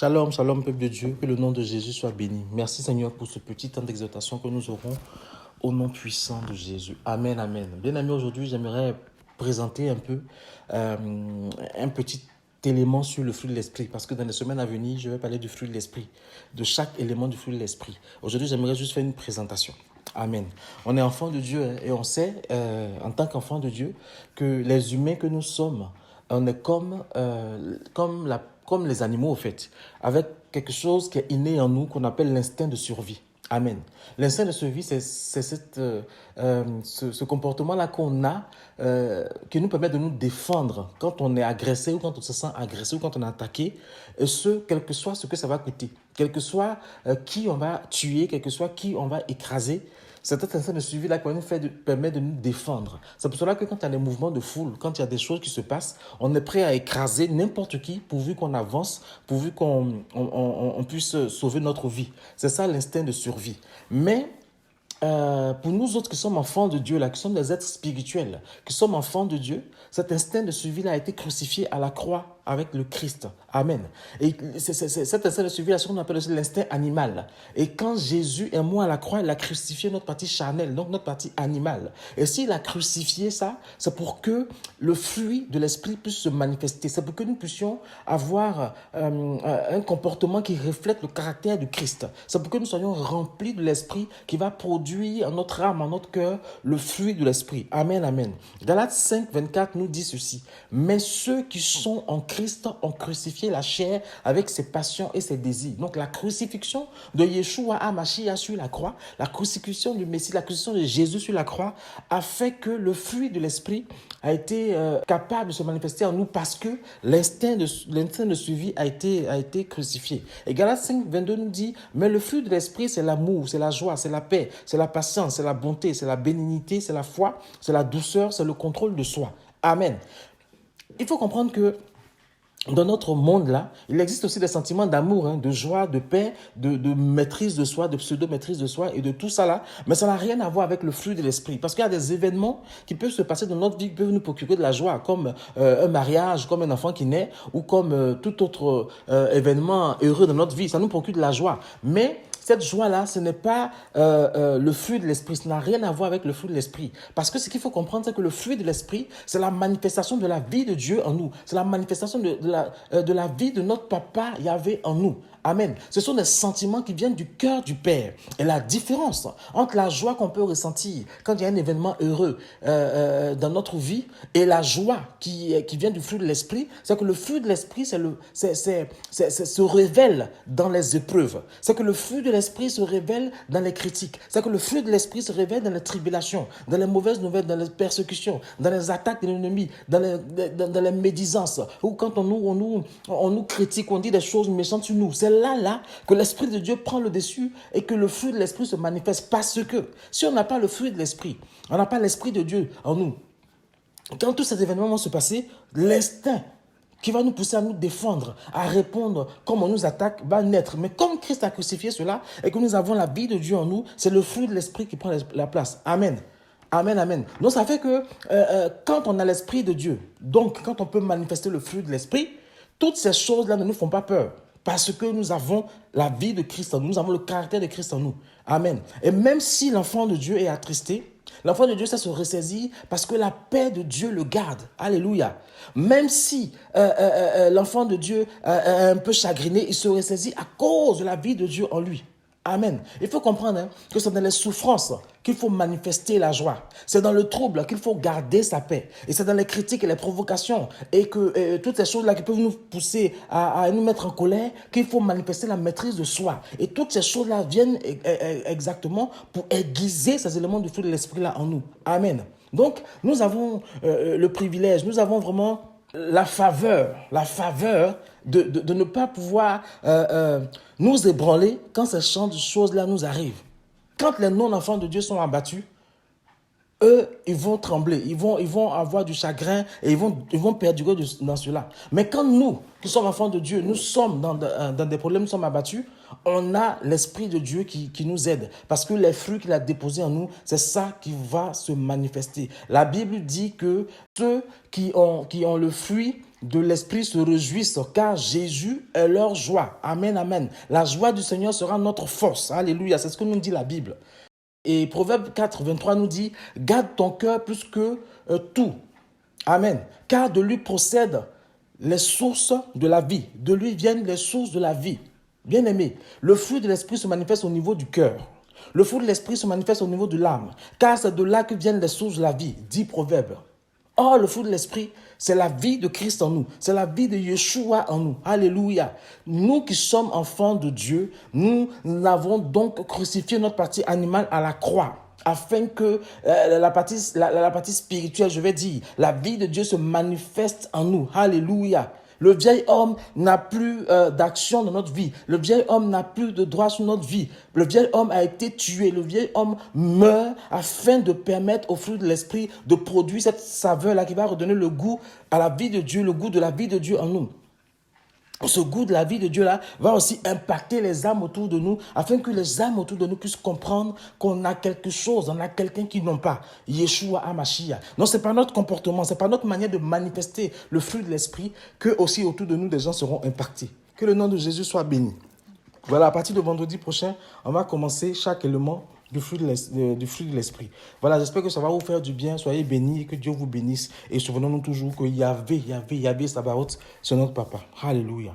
Shalom, shalom, peuple de Dieu, que le nom de Jésus soit béni. Merci Seigneur pour ce petit temps d'exhortation que nous aurons au nom puissant de Jésus. Amen, amen. Bien amis, aujourd'hui, j'aimerais présenter un peu un petit élément sur le fruit de l'esprit, parce que dans les semaines à venir, je vais parler du fruit de l'esprit, de chaque élément du fruit de l'esprit. Aujourd'hui, j'aimerais juste faire une présentation. Amen. On est enfant de Dieu et on sait, en tant qu'enfant de Dieu, que les humains que nous sommes, on est comme les animaux, au fait, avec quelque chose qui est inné en nous, qu'on appelle l'instinct de survie. Amen. L'instinct de survie, c'est ce comportement-là qu'on a, qui nous permet de nous défendre quand on est agressé ou quand on se sent agressé ou quand on est attaqué, et ce, quel que soit ce que ça va coûter, quel que soit qui on va tuer, quel que soit qui on va écraser. Cet instinct de survie-là permet de nous défendre. C'est pour cela que quand il y a des mouvements de foule, quand il y a des choses qui se passent, on est prêt à écraser n'importe qui pourvu qu'on avance, pourvu qu'on puisse sauver notre vie. C'est ça l'instinct de survie. Mais pour nous autres qui sommes enfants de Dieu, là, qui sommes des êtres spirituels, qui sommes enfants de Dieu, cet instinct de survie là a été crucifié à la croix avec le Christ. Amen. Et cet instinct de survie là, c'est ce qu'on appelle aussi l'instinct animal. Et quand Jésus est mort à la croix, il a crucifié notre partie charnelle, donc notre partie animale. Et s'il a crucifié ça, c'est pour que le fruit de l'esprit puisse se manifester. C'est pour que nous puissions avoir un comportement qui reflète le caractère du Christ. C'est pour que nous soyons remplis de l'esprit qui va produire en notre âme, en notre cœur, le fruit de l'esprit. Amen, amen. Galates 5, 24 nous dit ceci. Mais ceux qui sont en Christ ont crucifié la chair avec ses passions et ses désirs. Donc la crucifixion de Yeshua HaMashiach sur la croix, la crucifixion du Messie, la crucifixion de Jésus sur la croix a fait que le fruit de l'esprit a été capable de se manifester en nous parce que l'instinct de suivi a été crucifié. Et Galates 5, 22 nous dit, mais le fruit de l'esprit, c'est l'amour, c'est la joie, c'est la paix, c'est la patience, c'est la bonté, c'est la bénignité, c'est la foi, c'est la douceur, c'est le contrôle de soi. Amen. Il faut comprendre que dans notre monde-là, il existe aussi des sentiments d'amour, de joie, de paix, de maîtrise de soi, de pseudo-maîtrise de soi et de tout ça là. Mais ça n'a rien à voir avec le fruit de l'esprit. Parce qu'il y a des événements qui peuvent se passer dans notre vie, qui peuvent nous procurer de la joie, comme un mariage, comme un enfant qui naît, ou comme tout autre événement heureux dans notre vie. Ça nous procure de la joie. Mais cette joie-là, ce n'est pas le fruit de l'esprit. Ça n'a rien à voir avec le fruit de l'esprit. Parce que ce qu'il faut comprendre, c'est que le fruit de l'esprit, c'est la manifestation de la vie de Dieu en nous. C'est la manifestation de la vie de notre papa Yahvé en nous. Amen. Ce sont des sentiments qui viennent du cœur du Père. Et la différence entre la joie qu'on peut ressentir quand il y a un événement heureux dans notre vie et la joie qui vient du fruit de l'esprit, c'est que le fruit de l'esprit se révèle dans les épreuves. C'est que le fruit de l'esprit se révèle dans les critiques. C'est que le fruit de l'esprit se révèle dans les tribulations, dans les mauvaises nouvelles, dans les persécutions, dans les attaques de l'ennemi, dans les médisances, ou quand on nous critique, on dit des choses méchantes sur nous. C'est là que l'Esprit de Dieu prend le dessus et que le fruit de l'Esprit se manifeste. Parce que si on n'a pas le fruit de l'Esprit, on n'a pas l'Esprit de Dieu en nous, quand tous ces événements vont se passer, l'instinct qui va nous pousser à nous défendre, à répondre comme on nous attaque, va naître. Mais comme Christ a crucifié cela et que nous avons la vie de Dieu en nous, c'est le fruit de l'Esprit qui prend la place. Amen. Amen, amen. Donc ça fait que quand on a l'Esprit de Dieu, donc quand on peut manifester le fruit de l'Esprit, toutes ces choses-là ne nous font pas peur. Parce que nous avons la vie de Christ en nous, nous avons le caractère de Christ en nous. Amen. Et même si l'enfant de Dieu est attristé, l'enfant de Dieu, ça se ressaisit parce que la paix de Dieu le garde. Alléluia. Même si l'enfant de Dieu est un peu chagriné, il se ressaisit à cause de la vie de Dieu en lui. Amen. Il faut comprendre que c'est dans les souffrances qu'il faut manifester la joie. C'est dans le trouble qu'il faut garder sa paix. Et c'est dans les critiques et les provocations et que toutes ces choses-là qui peuvent nous pousser à nous mettre en colère qu'il faut manifester la maîtrise de soi. Et toutes ces choses-là viennent exactement pour aiguiser ces éléments du fruit de l'esprit-là en nous. Amen. Donc, nous avons le privilège, nous avons vraiment la faveur de ne pas pouvoir nous ébranler quand ces choses-là nous arrivent. Quand les non-enfants de Dieu sont abattus, eux, ils vont trembler, ils vont avoir du chagrin et ils vont perdurer dans cela. Mais quand nous, qui sommes enfants de Dieu, nous sommes dans des problèmes, nous sommes abattus, on a l'Esprit de Dieu qui nous aide. Parce que les fruits qu'il a déposés en nous, c'est ça qui va se manifester. La Bible dit que ceux qui ont le fruit de l'Esprit se réjouissent, car Jésus est leur joie. Amen, amen. La joie du Seigneur sera notre force. Alléluia, c'est ce que nous dit la Bible. Et Proverbe 4, 23 nous dit, garde ton cœur plus que tout. Amen. Car de lui procèdent les sources de la vie. De lui viennent les sources de la vie. Bien-aimé, le fruit de l'Esprit se manifeste au niveau du cœur. Le fruit de l'Esprit se manifeste au niveau de l'âme. Car c'est de là que viennent les sources de la vie, dit Proverbe. Or, le fruit de l'Esprit, c'est la vie de Christ en nous. C'est la vie de Yeshua en nous. Alléluia. Nous qui sommes enfants de Dieu, nous avons donc crucifié notre partie animale à la croix, afin que la partie spirituelle, je vais dire, la vie de Dieu se manifeste en nous. Alléluia. Le vieil homme n'a plus d'action dans notre vie. Le vieil homme n'a plus de droit sur notre vie. Le vieil homme a été tué. Le vieil homme meurt afin de permettre au fruit de l'Esprit de produire cette saveur-là qui va redonner le goût à la vie de Dieu, le goût de la vie de Dieu en nous. Ce goût de la vie de Dieu-là va aussi impacter les âmes autour de nous, afin que les âmes autour de nous puissent comprendre qu'on a quelque chose, on a quelqu'un qu'ils n'ont pas. Yeshua HaMashiach. Non, ce n'est pas notre comportement, ce n'est pas notre manière de manifester le fruit de l'Esprit que aussi autour de nous, des gens seront impactés. Que le nom de Jésus soit béni. Voilà, à partir de vendredi prochain, on va commencer chaque élément du fruit de l'Esprit. Voilà, j'espère que ça va vous faire du bien. Soyez bénis et que Dieu vous bénisse. Et souvenons-nous toujours que Yahvé Sabaoth, c'est notre papa. Alléluia.